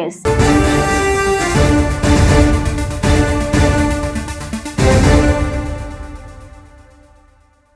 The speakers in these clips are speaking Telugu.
న్యూస్.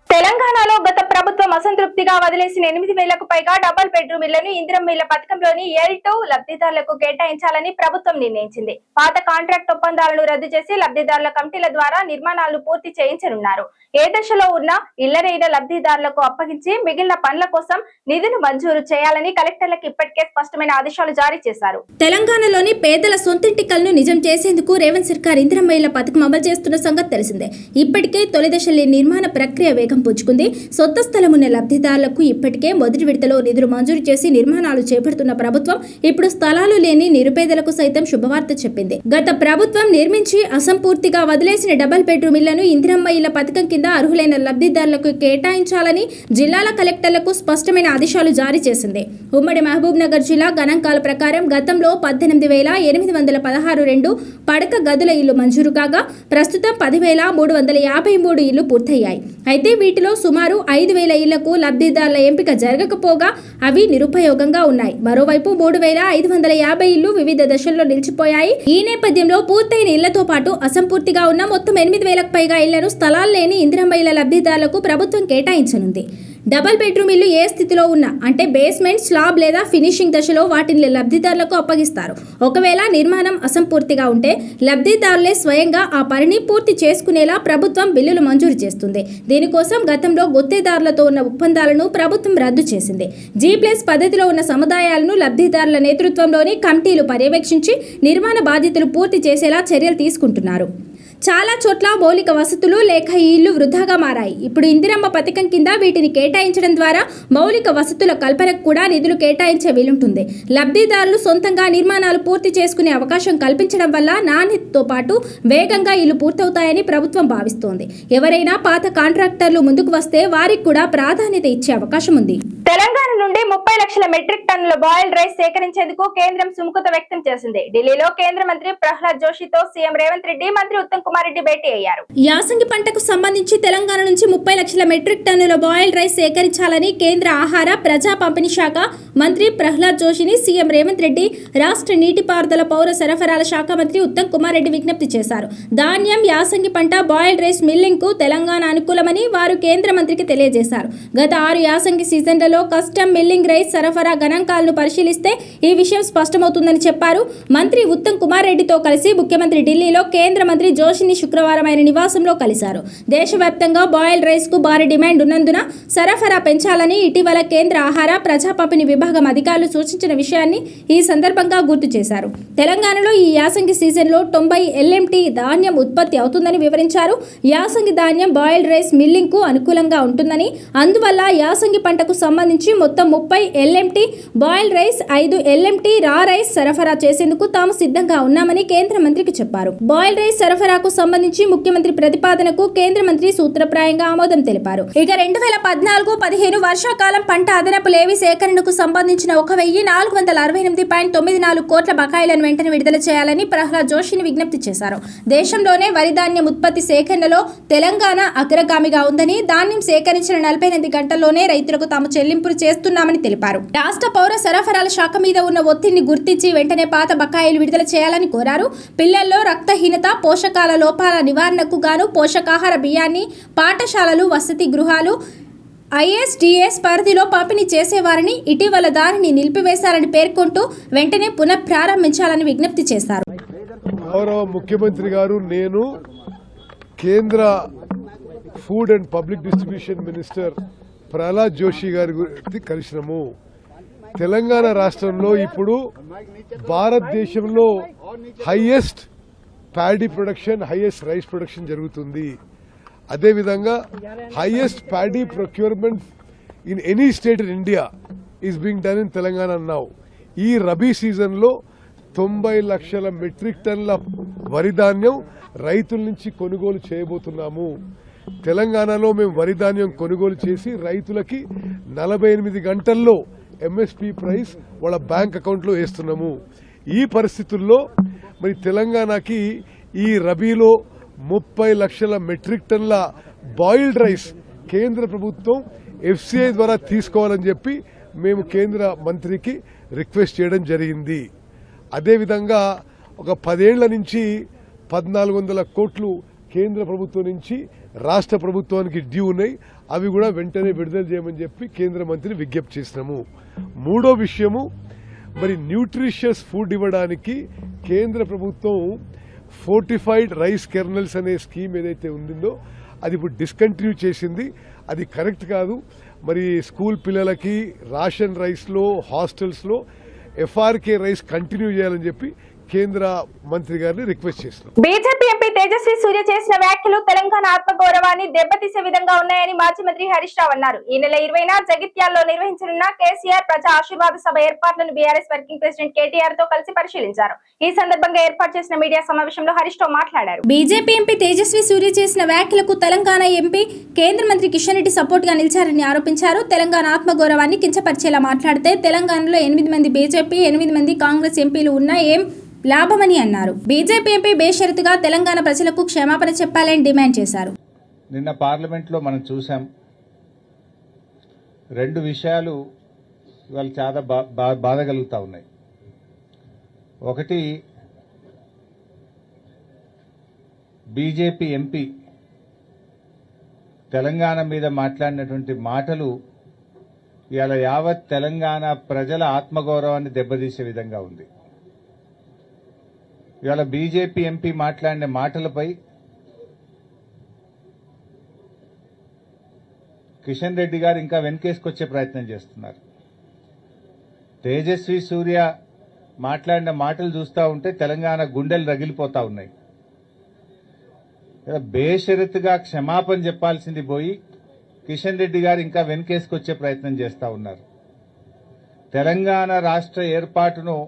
తెలంగాణలో గత ప్రభుత్వం అసంతృప్తిగా వదిలేసిన 8,000కు పైగా డబుల్ బెడ్రూమ్ ఇళ్లను ఇందిరమ్మ ఇళ్ల పథకంలోని L2 లబ్ధిదారులకు కేటాయించాలని ప్రభుత్వం నిర్ణయించింది. పాత కాంట్రాక్ట్ ఒప్పందాలను రద్దు చేసి లబ్ధిదారుల కమిటీల ద్వారా నిర్మాణాలను పూర్తి చేయించనున్నారు. ఏ దశలో ఉన్న ఇళ్లనైన లబ్ధిదారులకు అప్పగించి మిగిలిన పనుల కోసం నిధులు మంజూరు చేయాలని కలెక్టర్లకు ఇప్పటికే స్పష్టమైన ఆదేశాలు జారీ చేశారు. తెలంగాణలోని పేదల సొంతింటి కలను నిజం చేసేందుకు రేవంత్ సర్కార్ ఇందిరమ్మ ఇళ్ల పథకం అమలు చేస్తున్న సంగతి తెలిసిందే. ఇప్పటికే తొలి దశలో నిర్మాణ ప్రక్రియ వేగం పుంజుకుంది. సొంత స్థలం ఉన్న లబ్ధిదారులకు ఇప్పటికే మొదటి విడతలో నిధులు మంజూరు చేసి నిర్మాణాలు చేపడుతున్న ప్రభుత్వం ఇప్పుడు స్థలాలు లేని నిరుపేదలకు సైతం శుభవార్త చెప్పింది. గత ప్రభుత్వం నిర్మించి అసంపూర్తిగా వదిలేసిన డబుల్ బెడ్రూమ్ ఇళ్లను ఇందిరమ్మ ఇళ్ల పథకం కింద అర్హులైన లబ్ధిదారులకు కేటాయించాలని జిల్లాల కలెక్టర్లకు స్పష్టమైన ఆదేశాలు జారీ చేసింది. ఉమ్మడి మహబూబ్ నగర్ జిల్లా గణాంకాల ప్రకారం గతంలో 18,816 పడక గదుల ఇళ్లు మంజూరు కాగా ప్రస్తుతం 10,353 ఇళ్లు పూర్తయ్యాయి. అయితే వీటిలో సుమారు 5,000 ఇళ్లకు లబ్ధిదారుల ఎంపిక జరగకపోగా అవి నిరుపయోగంగా ఉన్నాయి. మరోవైపు 3,550 ఇళ్లు వివిధ దశల్లో నిలిచిపోయాయి. ఈ నేపథ్యంలో పూర్తయిన ఇళ్లతో పాటు అసంపూర్తిగా ఉన్న మొత్తం 8,000కు పైగా ఇళ్లను స్థలాలు లేని ఇందిరమ్మ ఇళ్ల లబ్ధిదారులకు ప్రభుత్వం కేటాయించనుంది. డబుల్ బెడ్రూమ్ ఇల్లు ఏ స్థితిలో ఉన్నా అంటే బేస్మెంట్, స్లాబ్ లేదా ఫినిషింగ్ దశలో వాటిని లబ్ధిదారులకు అప్పగిస్తారు. ఒకవేళ నిర్మాణం అసంపూర్తిగా ఉంటే లబ్ధిదారులే స్వయంగా ఆ పనిని పూర్తి చేసుకునేలా ప్రభుత్వం బిల్లులు మంజూరు చేస్తుంది. దీనికోసం గతంలో గుత్తేదారులతో ఉన్న ఒప్పందాలను ప్రభుత్వం రద్దు చేసింది. G+ పద్ధతిలో ఉన్న సముదాయాలను లబ్ధిదారుల నేతృత్వంలోని కమిటీలు పర్యవేక్షించి నిర్మాణ బాధ్యతలు పూర్తి చేసేలా చర్యలు తీసుకుంటున్నారు. చాలా చోట్ల మౌలిక వసతులు లేక ఈ ఇళ్లు వృధాగా మారాయి. ఇప్పుడు ఇందిరమ్మ పథకం కింద వీటిని కేటాయించడం ద్వారా మౌలిక వసతుల కల్పనకు కూడా నిధులు కేటాయించే వీలుంటుంది. లబ్ధిదారులు సొంతంగా నిర్మాణాలు పూర్తి చేసుకునే అవకాశం కల్పించడం వల్ల నాణ్యతతో పాటు వేగంగా ఇళ్లు పూర్తవుతాయని ప్రభుత్వం భావిస్తోంది. ఎవరైనా పాత కాంట్రాక్టర్లు ముందుకు వస్తే వారికి కూడా ప్రాధాన్యత ఇచ్చే అవకాశం ఉంది. తెలంగాణ నుండి 30 లక్షల మెట్రిక్ టన్నుల బాయిల్డ్ రైస్ సేకరించేందుకు కేంద్రం సుముఖత వ్యక్తం చేసింది. ఢిల్లీలో కేంద్ర మంత్రి ప్రహ్లాద్ జోషితో సీఎం రేవంత్ రెడ్డి, మంత్రి ఉత్తమ్ కుమార్ రెడ్డి భేటీ అయ్యారు. యాసంగి పంటకు సంబంధించి తెలంగాణ నుంచి 30 లక్షల మెట్రిక్ టన్నుల బాయిల్డ్ రైస్ సేకరించాలని కేంద్ర ఆహార ప్రజా పంపిణీ శాఖ మంత్రి ప్రహ్లాద్ జోషిని సీఎం రేవంత్ రెడ్డి, రాష్ట్ర నీటిపారుదల పౌర సరఫరాల శాఖ మంత్రి ఉత్తమ్ కుమార్ రెడ్డి విజ్ఞప్తి చేశారు. ధాన్యం, యాసంగి పంట బాయిల్డ్ రైస్ మిల్లింగ్ కు తెలంగాణ అనుకూలమని వారు కేంద్ర మంత్రికి తెలియజేశారు. గత 6 యాసంగి సీజన్లలో కస్టమ్ మిల్లింగ్ రైస్ సరఫరా గణాంకాలను పరిశీలిస్తే ఈ విషయం స్పష్టమవుతుందని చెప్పారు. మంత్రి ఉత్తమ్ కుమార్ రెడ్డితో కలిసి ముఖ్యమంత్రి ఢిల్లీలో కేంద్ర మంత్రి జోషిని శుక్రవారం ఆయన నివాసంలో కలిశారు. దేశవ్యాప్తంగా బాయిల్డ్ రైస్ కు భారీ డిమాండ్ ఉన్నందున సరఫరా పెంచాలని ఇటీవల కేంద్ర ఆహార ప్రజా పంపిణీ విభాగం అధికారులు సూచించిన విషయాన్ని ఈ సందర్భంగా గుర్తు చేశారు. తెలంగాణలో ఈ యాసంగి సీజన్లో 90 LMT ధాన్యం ఉత్పత్తి అవుతుందని వివరించారు. యాసంగి ధాన్యం బాయిల్డ్ రైస్ మిల్లింగ్ కు అనుకూలంగా ఉంటుందని, అందువల్ల యాసంగి పంటకు సంబంధించి మొత్తం 30 LMT బాయిల్డ్ రైస్, 5 LMT రా రైస్ సరఫరా చేసేందుకు తాము సిద్ధంగా ఉన్నామని కేంద్ర మంత్రికి చెప్పారు. బాయిల్డ్ రైస్ సరఫరాకు సంబంధించి ముఖ్యమంత్రి ప్రతిపాదనకు కేంద్ర మంత్రి సూత్రప్రాయంగా ఆమోదం తెలిపారు. ఇక 2014-15 వర్షాకాలం పంట అదనపు లేవి సేకరణకు సంబంధించిన 1,468.94 కోట్ల బకాయిలను వెంటనే విడుదల చేయాలని ప్రహ్లాద్ జోషిని విజ్ఞప్తి చేశారు. దేశంలోనే వరి ధాన్యం ఉత్పత్తి సేకరణలో తెలంగాణ అగ్రగామిగా ఉందని, ధాన్యం సేకరించిన 48 గంటల్లోనే రైతులకు తాము చెల్లింపులు చేస్తున్నామని తెలిపారు. రాష్ట్ర పౌర సరఫరాల శాఖ మీద ఉన్న ఒత్తిడిని గుర్తించి వెంటనే పాత బకాయిలు విడుదల చేయాలని కోరారు. పిల్లల్లో రక్తహీనత, పోషకాల లోపాల నివారణకు గాను పోషకాహార బియ్యాన్ని పాఠశాలలు, వసతి గృహాలు, ISDS పరిధిలో పంపిణీ చేసేవారిని ఇటీవల దానిని నిలిపివేశారని పేర్కొంటూ వెంటనే పునఃప్రారంభించాలని విజ్ఞప్తి చేశారు. గౌరవ ముఖ్యమంత్రి గారు, నేను కేంద్ర food and public distribution minister Pralhad Joshi గారి గురించి కలిసినాము. తెలంగాణ రాష్ట్రంలో ఇప్పుడు భారతదేశంలో highest paddy production, highest rice production జరుగుతుంది. అదేవిధంగా highest paddy procurement in any state in India is being done in Telangana now. ఈ రబీ సీజన్లో 90 లక్షల మెట్రిక్ టన్ల వరి ధాన్యం రైతుల నుంచి కొనుగోలు చేయబోతున్నాము. తెలంగాణలో మేము వరి ధాన్యం కొనుగోలు చేసి రైతులకి 48 గంటల్లో MSP ప్రైస్ వాళ్ళ బ్యాంక్ అకౌంట్లో వేస్తున్నాము. ఈ పరిస్థితుల్లో మరి తెలంగాణకి ఈ రబీలో 30 లక్షల మెట్రిక్ టన్ల బాయిల్డ్ రైస్ కేంద్ర ప్రభుత్వం FCI ద్వారా తీసుకోవాలని చెప్పి మేము కేంద్ర మంత్రికి రిక్వెస్ట్ చేయడం జరిగింది. అదేవిధంగా ఒక 10 ఏళ్ల నుంచి 1400 కోట్లు కేంద్ర ప్రభుత్వం నుంచి రాష్ట్ర ప్రభుత్వానికి డ్యూ ఉన్నాయి. అవి కూడా వెంటనే విడుదల చేయమని చెప్పి కేంద్ర మంత్రిని విజ్ఞప్తి చేసినాము. మూడో విషయము, మరి న్యూట్రిషియస్ ఫుడ్ ఇవ్వడానికి కేంద్ర ప్రభుత్వం ఫోర్టిఫైడ్ రైస్ కెర్నల్స్ అనే స్కీమ్ ఏదైతే ఉండిందో అది ఇప్పుడు డిస్కంటిన్యూ చేసింది. అది కరెక్ట్ కాదు. మరి స్కూల్ పిల్లలకి రేషన్ రైస్లో హాస్టల్స్లో ఎఫ్ఆర్కే రైస్ కంటిన్యూ చేయాలని చెప్పి కేంద్ర మంత్రి గారిని రిక్వెస్ట్ చేస్తున్నాం. బీజేపీ ఎంపీ తేజస్వి సూర్య చేసిన వ్యాఖ్యలు తెలంగాణ ఆత్మగౌరవాన్ని దెబ్బతీసే విధంగా ఉన్నాయని మాజీ మంత్రి హరీష్ రావు అన్నారు. ఈ నెల 20న జగిత్యాల్లో నిర్వహించనున్న కేసీఆర్ ప్రజా ఆశీర్వాద సభ ఏర్పాట్లను బీఆర్ఎస్ వర్కింగ్ ప్రెసిడెంట్ కేటీఆర్ తో కలిసి పరిశీలించారు. ఈ సందర్భంగా ఏర్పాటు చేసిన మీడియా సమావేశంలో హరీష్ రావు మాట్లాడారు. బీజేపీ ఎంపీ తేజస్వి సూర్య చేసిన వ్యాఖ్యలకు తెలంగాణ ఎంపీ కేంద్ర మంత్రి కిషన్ రెడ్డి సపోర్ట్ గా నిలిచారని ఆరోపించారు. తెలంగాణ ఆత్మగౌరవాన్ని కించపరిచేలా మాట్లాడితే తెలంగాణలో 8 మంది బీజేపీ 8 మంది కాంగ్రెస్ ఎంపీలు ఉన్నా ఏం లాభమని అన్నారు. బీజేపీ ఎంపీ బేషరతుగా తెలంగాణ ప్రజలకు క్షమాపణ చెప్పాలని డిమాండ్ చేశారు. నిన్న పార్లమెంట్లో మనం చూసాం, 2 విషయాలు ఇవాళ చాలా బాధ కలుగుతా ఉన్నాయి. ఒకటి, బీజేపీ ఎంపీ తెలంగాణ మీద మాట్లాడినటువంటి మాటలు ఇవాళ యావత్ తెలంగాణ ప్రజల ఆత్మగౌరవాన్ని దెబ్బతీసే విధంగా ఉంది. ఇవాళ బీజేపీ ఎంపీ మాట్లాడిన మాటలపై కిషన్ రెడ్డి గారు ఇంకా వెనకేసుకొచ్చే ప్రయత్నం చేస్తున్నారు. తేజస్వి సూర్య మాట్లాడిన మాటలు చూస్తూ ఉంటే తెలంగాణ గుండెలు రగిలిపోతా ఉన్నాయి. బేషరతుగా క్షమాపణ చెప్పాల్సింది పోయి కిషన్ రెడ్డి గారు ఇంకా వెనకేసుకొచ్చే ప్రయత్నం చేస్తూ ఉన్నారు. తెలంగాణ రాష్ట్ర ఏర్పాటును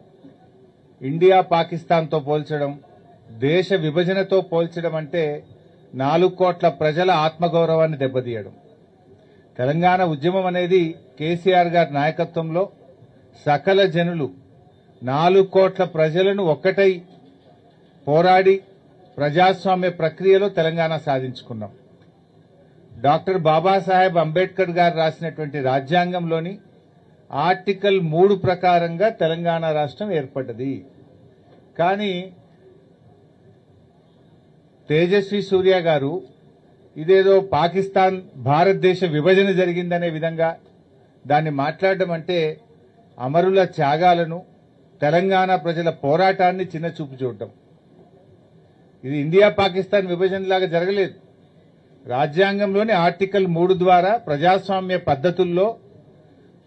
ఇండియా పాకిస్తాన్తో పోల్చడం, దేశ విభజనతో పోల్చడం అంటే 4 కోట్ల ప్రజల ఆత్మగౌరవాన్ని దెబ్బతీయడం. తెలంగాణ ఉద్యమం అనేది కేసీఆర్ గారి నాయకత్వంలో సకల జనులు 4 కోట్ల ప్రజలను ఒక్కటై పోరాడి ప్రజాస్వామ్య ప్రక్రియలో తెలంగాణ సాధించుకున్నాం. డాక్టర్ బాబాసాహెబ్ అంబేద్కర్ గారు రాసినటువంటి రాజ్యాంగంలోని ఆర్టికల్ 3 ప్రకారంగా తెలంగాణ రాష్ట్రం ఏర్పడ్డది. కానీ తేజస్వి సూర్య గారు ఇదేదో పాకిస్తాన్ భారతదేశ విభజన జరిగిందనే విధంగా దాన్ని మాట్లాడడం అంటే అమరుల త్యాగాలను, తెలంగాణ ప్రజల పోరాటాన్ని చిన్నచూపు చూడటం. ఇది ఇండియా పాకిస్తాన్ విభజనలాగా జరగలేదు. రాజ్యాంగంలోని ఆర్టికల్ 3 ద్వారా ప్రజాస్వామ్య పద్ధతుల్లో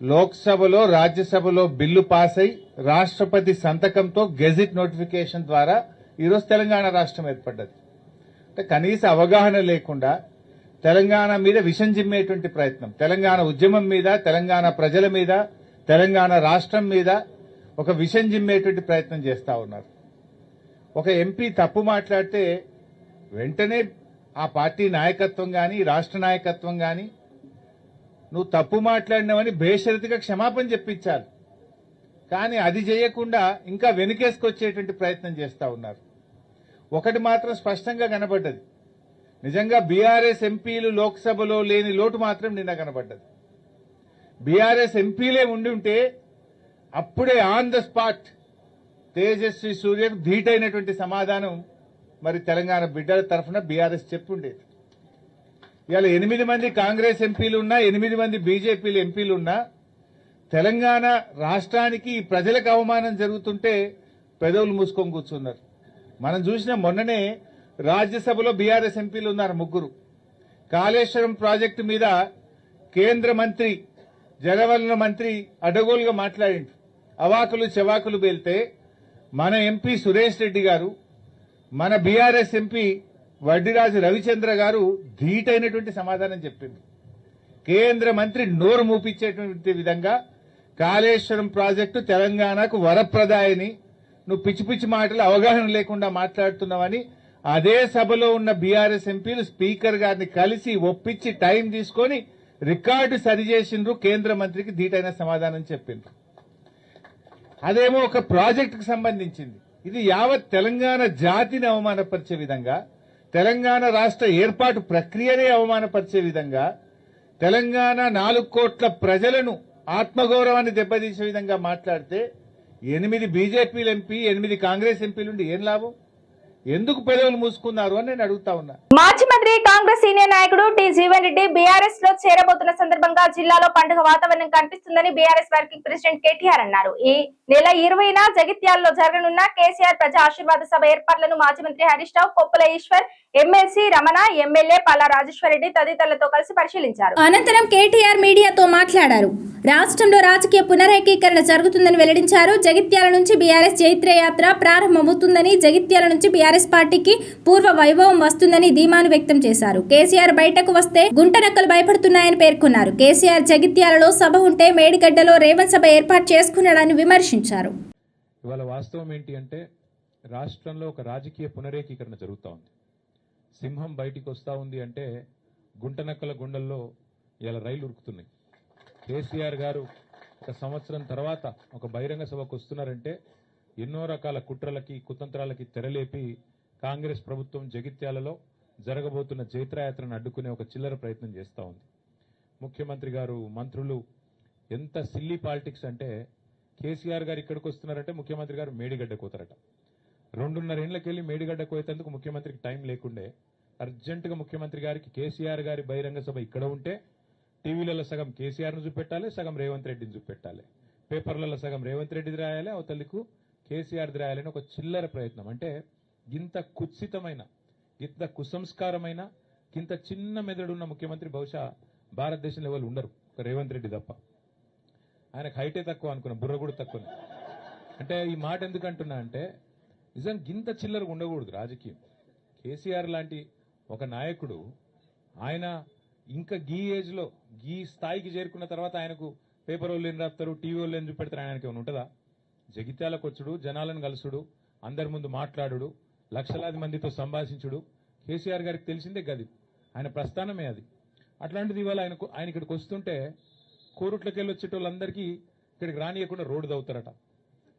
లోక్సభలో రాజ్యసభలో బిల్లు పాస్ అయి రాష్ట్రపతి సంతకంతో గెజిట్ నోటిఫికేషన్ ద్వారా ఈరోజు తెలంగాణ రాష్ట్రం ఏర్పడ్డది. అంటే కనీస అవగాహన లేకుండా తెలంగాణ మీద విషం జిమ్మేటువంటి ప్రయత్నం, తెలంగాణ ఉద్యమం మీద, తెలంగాణ ప్రజల మీద, తెలంగాణ రాష్ట్రం మీద ఒక విషం జిమ్మేటువంటి ప్రయత్నం చేస్తా ఉన్నారు. ఒక ఎంపీ తప్పు మాట్లాడితే వెంటనే ఆ పార్టీ నాయకత్వం గాని, రాష్ట్ర నాయకత్వం గాని నువ్వు తప్పు మాట్లాడినావని బేషరతుగా క్షమాపణ చెప్పించాలి. కానీ అది చేయకుండా ఇంకా వెనుకేసుకొచ్చేటువంటి ప్రయత్నం చేస్తా ఉన్నారు. ఒకటి మాత్రం స్పష్టంగా కనబడ్డది, నిజంగా బీఆర్ఎస్ ఎంపీలు లోక్సభలో లేని లోటు మాత్రం నిన్న కనబడ్డది. బీఆర్ఎస్ ఎంపీలే ఉండి ఉంటే అప్పుడే ఆన్ ద స్పాట్ తేజస్వి సూర్యకు ధీటైనటువంటి సమాధానం మరి తెలంగాణ బిడ్డల తరఫున బీఆర్ఎస్ చెప్పుండేది. ఇవాళ 8 మంది కాంగ్రెస్ ఎంపీలు ఉన్నా, 8 మంది బీజేపీలు ఎంపీలు ఉన్నా తెలంగాణ రాష్ట్రానికి ప్రజలకు అవమానం జరుగుతుంటే పెదవులు మూసుకొని కూర్చున్నారు. మనం చూసిన మొన్ననే రాజ్యసభలో బీఆర్ఎస్ ఎంపీలు ఉన్నారు 3. కాళేశ్వరం ప్రాజెక్టు మీద కేంద్ర మంత్రి, జలవనరుల మంత్రి అడగోలుగా మాట్లాడిండు. అవాకులు చెవాకులు పేలితే మన ఎంపీ సురేష్ రెడ్డి గారు, మన బీఆర్ఎస్ ఎంపీ వడ్డిరాజు రవిచంద్ర గారు ధీటైనటువంటి సమాధానం చెప్పింది. కేంద్ర మంత్రి నోరు మూపించేటువంటి విధంగా కాళేశ్వరం ప్రాజెక్టు తెలంగాణకు వరప్రదాయని, నువ్వు పిచ్చి పిచ్చి మాటలు అవగాహన లేకుండా మాట్లాడుతున్నావని అదే సభలో ఉన్న బీఆర్ఎస్ ఎంపీలు స్పీకర్ గారిని కలిసి ఒప్పించి టైం తీసుకొని రికార్డు సరిచేసిండ్రు. కేంద్ర మంత్రికి ధీటైన సమాధానం చెప్పిండ్రు. అదేమో ఒక ప్రాజెక్టుకు సంబంధించింది. ఇది యావత్ తెలంగాణ జాతిని అవమానపరిచే విధంగా, తెలంగాణ రాష్ట్ర ఏర్పాటు ప్రక్రియనే అవమానపరిచే విధంగా, తెలంగాణ 4 కోట్ల ప్రజలను ఆత్మగౌరవాన్ని దెబ్బతీసే విధంగా మాట్లాడితే 8 బీజేపీ ఎంపీ 8 కాంగ్రెస్ ఎంపీలుండి ఏం లాభం? ఎందుకు పెదవులు మూసుకున్నారు అని నేను అడుగుతా ఉన్నా. మాజీ మంత్రి కాంగ్రెస్ సీనియర్ నాయకుడు టి జీవన్ రెడ్డి బీఆర్ఎస్ లో చేరబోతున్న సందర్భంగా జిల్లాలో పండుగ వాతావరణం కనిపిస్తుందని బీఆర్ఎస్ వర్కింగ్ ప్రెసిడెంట్ కేటీఆర్ అన్నారు. ఈ నెల 20న జగిత్యాలలో జరగనున్న కేసీఆర్ ప్రజా ఆశీర్వాద సభ ఏర్పాట్లను మాజీ మంత్రి హరీష్ రావు, కొప్పుల ఈశ్వర్, ఎమ్మెల్సీ రమణ, ఎమ్మెల్యే పల్లా రాజేశ్వర రెడ్డి తదితరులతో కలిసి పరిశీలించారు. అనంతరం కేటీఆర్ మీడియాతో మాట్లాడారు. రాష్ట్రంలో రాజకీయ పునరేకీకరణ జరుగుతుందని వెల్లడించారు. జగిత్యాల నుంచి బీఆర్ఎస్ చైత్రయాత్ర ప్రారంభమవుతుందని, జగిత్యాల నుంచి బీఆర్ఎస్ పార్టీకి పూర్వ వైభవం వస్తుందని ధీమాను వ్యక్తం చేశారు. కేసీఆర్ బయటకు వస్తే గుంటనక్కలు భయపడుతున్నాయని పేర్కొన్నారు. కేసీఆర్ జగిత్యాలలో సభ ఉంటే మేడిగడ్డలో రేవంత్ సభ ఏర్పాటు చేసుకున్నాడని విమర్శించారు. ఇవాళ వాస్తవం ఏంటి అంటే రాష్ట్రంలో ఒక రాజకీయ పునరేకీకరణ జరుగుతూ ఉంది. సింహం బయటికి వస్తూ ఉంది అంటే గుంటనక్కల గుండెల్లో ఇలా రైలు ఉరుకుతున్నాయి. కేసీఆర్ గారు ఒక సంవత్సరం తర్వాత ఒక బహిరంగ సభకు వస్తున్నారంటే ఎన్నో రకాల కుట్రలకి కుతంత్రాలకి తెరలేపి కాంగ్రెస్ ప్రభుత్వం జగిత్యాలలో జరగబోతున్న జైత్రయాత్రను అడ్డుకునే ఒక చిల్లర ప్రయత్నం చేస్తూ ఉంది. ముఖ్యమంత్రి గారు, మంత్రులు ఎంత సిల్లీ పాలిటిక్స్ అంటే కేసీఆర్ గారు ఇక్కడికి వస్తున్నారంటే ముఖ్యమంత్రి గారు మేడిగడ్డ కోతారట. 2.5 ఏళ్లకి వెళ్ళి మేడిగడ్డ కోయేందుకు ముఖ్యమంత్రికి టైం లేకుండే అర్జెంటుగా ముఖ్యమంత్రి గారికి కేసీఆర్ గారి బహిరంగ సభ ఇక్కడ ఉంటే టీవీలలో సగం కేసీఆర్ను చూపెట్టాలి, సగం రేవంత్ రెడ్డిని చూపెట్టాలి, పేపర్లలో సగం రేవంత్ రెడ్డిది రాయాలి, అవతలకు కేసీఆర్ది రాయాలని ఒక చిల్లర ప్రయత్నం. అంటే ఇంత కుత్సితమైన, ఇంత కుసంస్కారమైన, ఇంత చిన్న మెదడున్న ముఖ్యమంత్రి బహుశా భారతదేశంలో ఎవరు ఉండరు, ఒక రేవంత్ రెడ్డి తప్ప. ఆయనకు హైటే తక్కువ అనుకున్నా, బుర్ర కూడా తక్కువ. అంటే ఈ మాట ఎందుకంటున్నా అంటే నిజం గింత చిల్లరకు ఉండకూడదు రాజకీయం. కేసీఆర్ లాంటి ఒక నాయకుడు ఆయన ఇంకా గీ ఏజ్లో గీ స్థాయికి చేరుకున్న తర్వాత ఆయనకు పేపర్ వాళ్ళు ఏం రాస్తారు, టీవీ వాళ్ళు ఏం చూపెడతారు, ఆయనకి ఏమైనా ఉంటుందా? జగిత్యాలకు వచ్చుడు, జనాలను కలుసుడు, అందరి ముందు మాట్లాడుడు, లక్షలాది మందితో సంభాషించుడు కేసీఆర్ గారికి తెలిసిందే గది, ఆయన ప్రస్థానమే అది. అట్లాంటిది ఇవాళ ఆయన ఇక్కడికి వస్తుంటే కోరుట్లకి వెళ్ళి వచ్చేటోళ్ళందరికీ ఇక్కడికి రానియకుండా రోడ్డు దవ్వుతారట.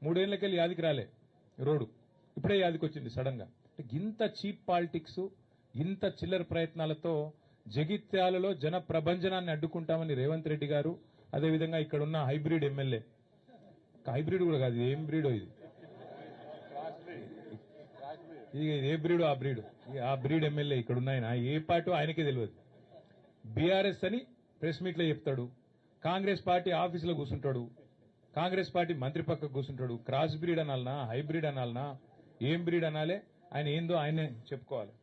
3 ఏళ్లకి వెళ్ళి యాదికి రాలే రోడ్డు, ఇప్పుడే యాదికి వచ్చింది సడన్ గా. ఇంత చీప్ పాలిటిక్స్, ఇంత చిల్లర ప్రయత్నాలతో జగిత్యాలలో జన ప్రభంజనాన్ని అడ్డుకుంటామని రేవంత్ రెడ్డి గారు, అదేవిధంగా ఇక్కడ ఉన్న హైబ్రిడ్ ఎమ్మెల్యే, హైబ్రిడ్ కూడా కాదు, ఏం బ్రీడో ఇది, ఏ బ్రీడో ఆ బ్రీడ్ ఎమ్మెల్యే ఇక్కడ ఉన్నాయన ఏ పార్టీ ఆయనకే తెలియదు. బీఆర్ఎస్ అని ప్రెస్ మీట్ లో చెప్తాడు, కాంగ్రెస్ పార్టీ ఆఫీసులో కూర్చుంటాడు, కాంగ్రెస్ పార్టీ మంత్రి పక్కకు కూర్చుంటాడు. క్రాస్ బ్రీడ్ అనాలనా, హైబ్రిడ్ అనాలనా, ఏం బ్రీడ్ అనాలే, ఆయన ఏందో ఆయనే చెప్పుకోవాలి.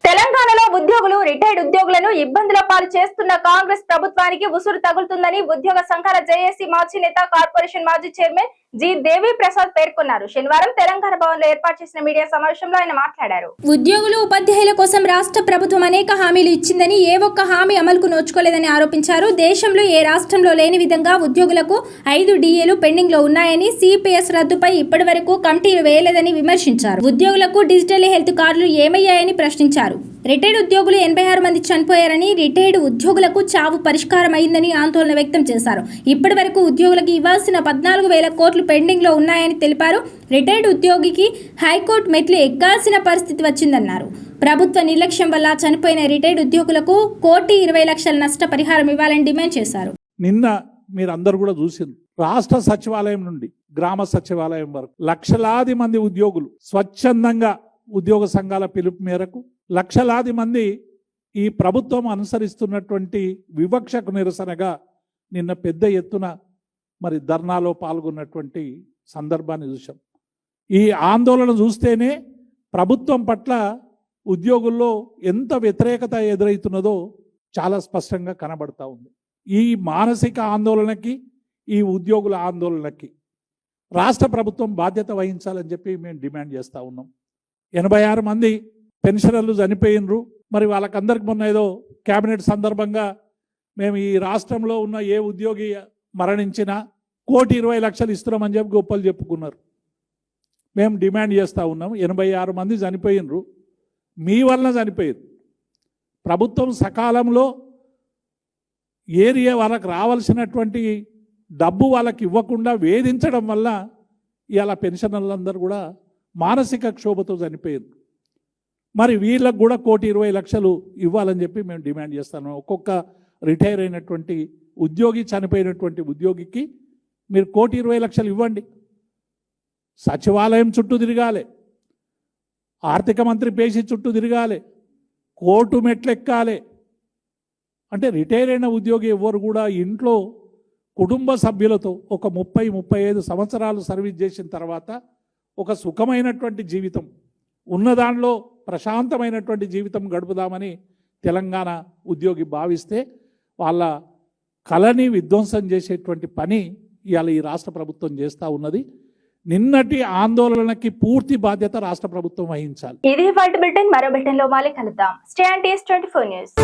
తెలంగాణలో ఉద్యోగులు, రిటైర్డ్ ఉద్యోగులను ఇబ్బందుల పాలు చేస్తున్న కాంగ్రెస్ ప్రభుత్వానికి ఉసురు తగులుతుందని ఉద్యోగ సంఘాల జేఏసీ మాజీ నేత, కార్పొరేషన్ మాజీ చైర్మన్ జి దేవి ప్రసాద్ పేర్కొన్నారు. శనివారం తెలంగాణ భవన్ లో ఏర్పాటు చేసిన మీడియా సమావేశంలో ఆయన మాట్లాడారు. ఉద్యోగులు, ఉపాధ్యాయుల కోసం రాష్ట్ర ప్రభుత్వం అనేక హామీలు ఇచ్చిందని, ఏ ఒక్క హామీ అమలుకు నోచుకోలేదని ఆరోపించారు. దేశంలో ఏ రాష్ట్రంలో లేని విధంగా ఉద్యోగులకు 5 DAలు పెండింగ్ లో ఉన్నాయని, సిపిఎస్ రద్దుపై ఇప్పటి వరకు కమిటీలు వేయలేదని విమర్శించారు. ఉద్యోగులకు డిజిటల్ హెల్త్ కార్డులు ఏమయ్యాయని ప్రశ్నించారు. రిటైర్డ్ ఉద్యోగులు 86 మంది చనిపోయారని, రిటైర్డ్ ఉద్యోగులకు చావు పరిష్కారం అయిందని ఆందోళన వ్యక్తం చేశారు. ఇప్పటి వరకు ఉద్యోగులకు ఇవ్వాల్సిన 14,000 కోట్లు పెండింగ్ లో ఉన్నాయని తెలిపారు. రిటైర్డ్ ఉద్యోగికి హైకోర్టు మెట్లు ఎక్కాల్సిన పరిస్థితి వచ్చిందన్నారు. ప్రభుత్వ నిర్లక్ష్యం వల్ల చనిపోయిన రిటైర్డ్ ఉద్యోగులకు 1,20,00,000 నష్టపరిహారం ఇవ్వాలని డిమాండ్ చేశారు. నిన్న మీరందరూ కూడా చూసింది, రాష్ట్ర సచివాలయం నుండి గ్రామ సచివాలయం వరకు లక్షలాది మంది ఉద్యోగులు స్వచ్ఛందంగా ఉద్యోగ సంఘాల పిలుపు మేరకు లక్షలాది మంది ఈ ప్రభుత్వం అనుసరిస్తున్నటువంటి వివక్షకు నిరసనగా నిన్న పెద్ద ఎత్తున మరి ధర్నాలో పాల్గొన్నటువంటి సందర్భాన్ని చూసాం. ఈ ఆందోళన చూస్తేనే ప్రభుత్వం పట్ల ఉద్యోగుల్లో ఎంత వ్యతిరేకత ఎదురవుతున్నదో చాలా స్పష్టంగా కనబడతా ఉంది. ఈ మానసిక ఆందోళనకి, ఈ ఉద్యోగుల ఆందోళనకి రాష్ట్ర ప్రభుత్వం బాధ్యత వహించాలని చెప్పి మేము డిమాండ్ చేస్తూ ఉన్నాం. 86 మంది పెన్షనర్లు చనిపోయినరు. మరి వాళ్ళకందరికి మొన్న ఏదో కేబినెట్ సందర్భంగా మేము ఈ రాష్ట్రంలో ఉన్న ఏ ఉద్యోగి మరణించినా 1,20,00,000 ఇస్తున్నామని చెప్పి గొప్పలు చెప్పుకున్నారు. మేము డిమాండ్ చేస్తూ ఉన్నాం, 86 మంది చనిపోయినరు, మీ వలన చనిపోయారు. ప్రభుత్వం సకాలంలో ఏరియా వాళ్ళకి రావాల్సినటువంటి డబ్బు వాళ్ళకి ఇవ్వకుండా వేధించడం వల్ల ఇవాళ పెన్షనర్లందరూ కూడా మానసిక క్షోభతో చనిపోయారు. మరి వీళ్ళకు కూడా 1,20,00,000 ఇవ్వాలని చెప్పి మేము డిమాండ్ చేస్తాను. ఒక్కొక్క రిటైర్ అయినటువంటి ఉద్యోగి, చనిపోయినటువంటి ఉద్యోగికి మీరు 1,20,00,000 ఇవ్వండి. సచివాలయం చుట్టూ తిరగాలి, ఆర్థిక మంత్రి పేషి చుట్టూ తిరగాలి, కోర్టు మెట్లెక్కాలి. అంటే రిటైర్ అయిన ఉద్యోగి ఎవరు కూడా ఇంట్లో కుటుంబ సభ్యులతో ఒక 30-35 సంవత్సరాలు సర్వీస్ చేసిన తర్వాత ఒక సుఖమైనటువంటి జీవితం ఉన్నదానిలో ప్రశాంతమైనటువంటి జీవితం గడుపుదామని తెలంగాణ ఉద్యోగి భావిస్తే వాళ్ళ కళని విధ్వంసం చేసేటువంటి పని ఇవాళ ఈ రాష్ట్ర ప్రభుత్వం చేస్తూ ఉన్నది. నిన్నటి ఆందోళనకి పూర్తి బాధ్యత రాష్ట్ర ప్రభుత్వం వహించాలి. ఇది వాటి బులెటిన్. మరో బులెటిన్ లో మళ్ళీ కలుద్దాం. Stay and TS 24 news.